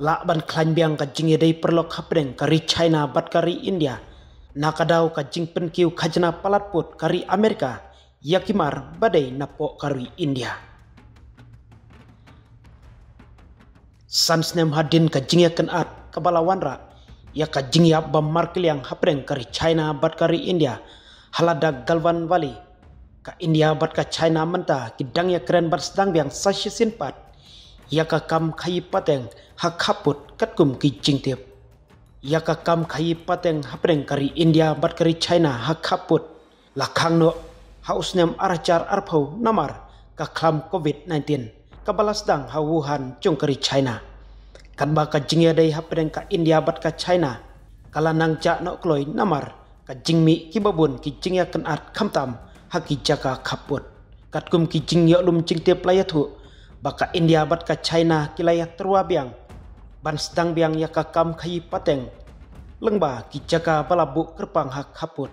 La ban klan biang ka jing yedai perlok hapreng kari China bat kari India. Nakadaw ka jing penkiu kajna palatput kari Amerika. Yakimar badai napok kari India. Sansnem hadin ka jing yakan at kabalawanra. Ya ka jing ya bam markel yang hapreng kari China bat kari India. Halada Galvan Valley. Ka India bat ka China mentah kidang ya keren bat sedang biang sasyisin pat. Ya ka kam kayi pateng hak haput katkum ki jing tiap. Ya ka kam kayi pateng hapreng kari India bat kari China hak haput. Lakang no hausnem aracar arpau namar ka klam COVID-19. Kabalas dang ha Wuhan jong kari China. Kan ba ka jing ya day hapreng ka India bat ka China. Kala nang jak no kloi namar ka jing mi ki babun ki jing ya kan at kamtam haki jaka kaput. Katkum ki jing ya lum jing tiap layatu. Baka India bat ka China kilaya terua biang. Ban sedang biang ya ka kam kayi pateng. Lengba ki jaka balabu kerpang hak kaput.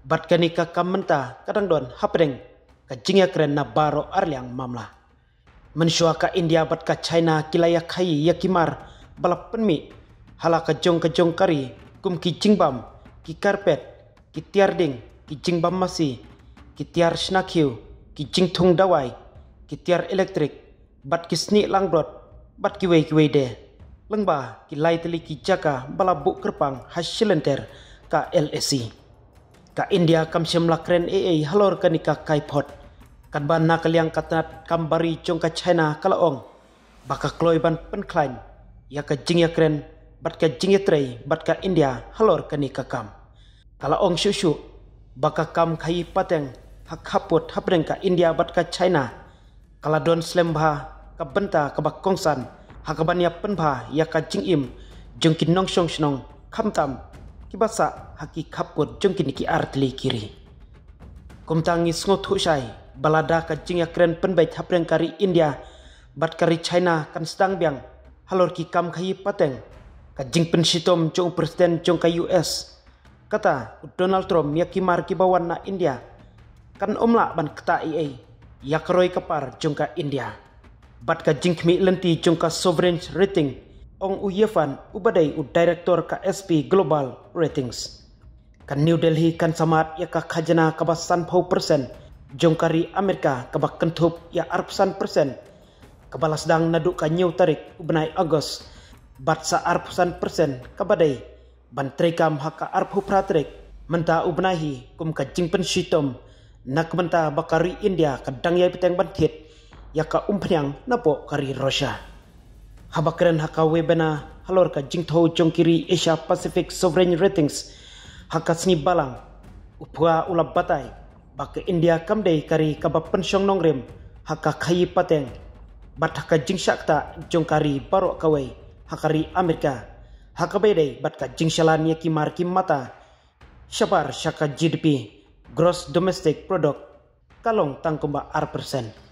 Bat kani ka kam mentah kadang don hapreng. Ka jing ya keren na baro arliang mamla. Mensua ka India bat ka China kilaya kayi yakimar balap penmi. Hala ka jong kari kum ki jing bam. Ki karpet, ki tiarding, ki jing bam masi. Ki tiar snakiu, ki jing tung dawai. Ki tiar elektrik. Bat ki sni langdot, bat ki wei de. Lengba ki lai teli ki jaka balabu kerpang hasilenter ka LSC. Ka India kam semla kren halor ka nika kaipot. Kan ban na kaliang katanat kambari jong ka China kalaong. Baka kloi ban penklain. Ya ka jing ya kren, bat ka jing ya trei, bat ka India halor ka nika kam. Kalaong syusyu, baka kam kayi pateng hak haput hapreng ka India bat ka China. Kala don slembha ka benta ka bakongsan hakaban ya penbha ya ka jing im jongkin nong shong shnong kamtam kibasa haki kaput jongkin ki artli kiri. Kumtangi sngot hushai balada ka jing ya keren penbai hapreng kari India bat kari China kan sedang biang halor ki kam kayi pateng ka jing pensitom jong presiden jong ka US. Kata Donald Trump ya kimar kibawan na India kan omla ban kata ya keroi kapar jongka India. Bat ka jingkmi lenti jongka sovereign rating ong uyefan ubadai u director ka SP Global Ratings. Kan New Delhi kan samat ya ka khajana kabasan pau persen jongkari Amerika kabak kentup ya arpusan persen. Kabalas dang naduk ka new tarik ubnai Agos bat sa arpusan persen kabadai ban trekam haka arpu pratrik menta ubnahi kum ka jingpen shitom nak menta bakari India kadang yai peteng bantit ya ka umpnyang napo kari Russia. Habakren haka webena halor ka jingtho jongkiri Asia Pacific Sovereign Ratings haka sni balang upua ulap batai baka India kamdei kari kabap pensyong nongrem haka kayi pateng bat haka jingsyakta jongkari barok kawai hakari Amerika haka bedai bat ka jingsyalan ya kimar kimata syabar syaka GDP Gross Domestic Product kalong tangkumba R%.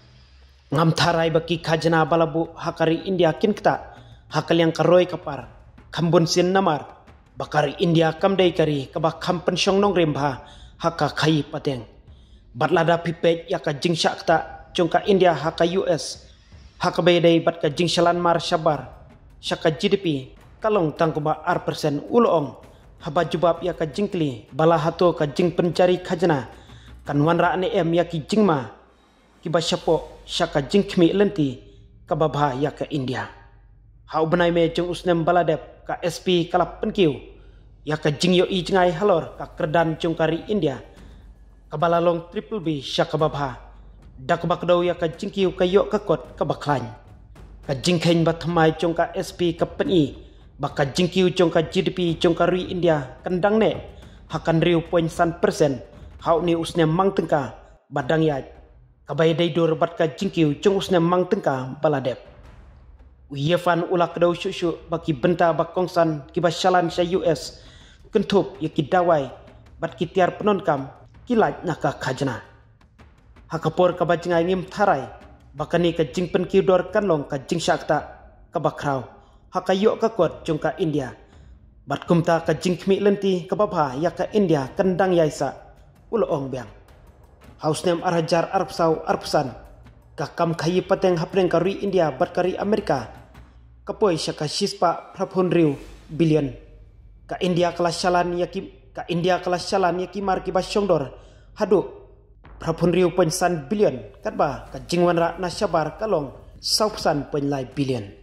Ngam tharai baki khajana balabu hakari India kinkta hakal yang karoi kapar kambun sin namar bakari India kamdei kari kabak kampen syong nongrem bha haka kayi pateng. Batlada pipet yaka jingsyakta jongka India haka US haka bedai bat ka jingsyalan mar syabar syaka GDP kalong tangkumba R% uloong. Haba jubab ya ka jingkli bala hato ka jing pencari khajana kan wanra ne em ya ki jingma ki basyapo syaka jingkmi lenti ka babha ya ka India. Ha ubnai me jong usnem baladep ka SP kalap penkiu ya ka jing yo i jengai halor ka kerdan jong kari India ka balalong triple B syaka babha dak bakdau ya ka jingkiu ka yo ka kot ka baklan ka jingkhen batmai jong ka SP ka peni baka jingkiu jongka GDP jongka rui India kendang ne hakan riu poin san persen hau ni usne mang tengka badang yaj kabai dai dor bat ka jingkiu jong usne mang tengka baladep uyefan ulak dau syusyu baki benta bakongsan kibasyalan sya US kentup ya kidawai bat kitiar penonkam kilaj naka khajana hakapor ka bajingai ngim tharai bakani ka jingpen kiudor kanlong ka jingsyakta ka bakrau haka yok ka kot jongka India. Bat kumta ka jingkmi lenti ka babha ya ka India kendang yaisa uloong biang. Hausnem arajar arpsau arpsan ka kam kayi pateng hapreng kari India bat kari Amerika kapoi syaka shispa prapunriu billion ka India kelas shalan yaki mar ki basyongdor hadu prapunriu pensan billion katba ka jingwan ra na syabar kalong sausan penlai billion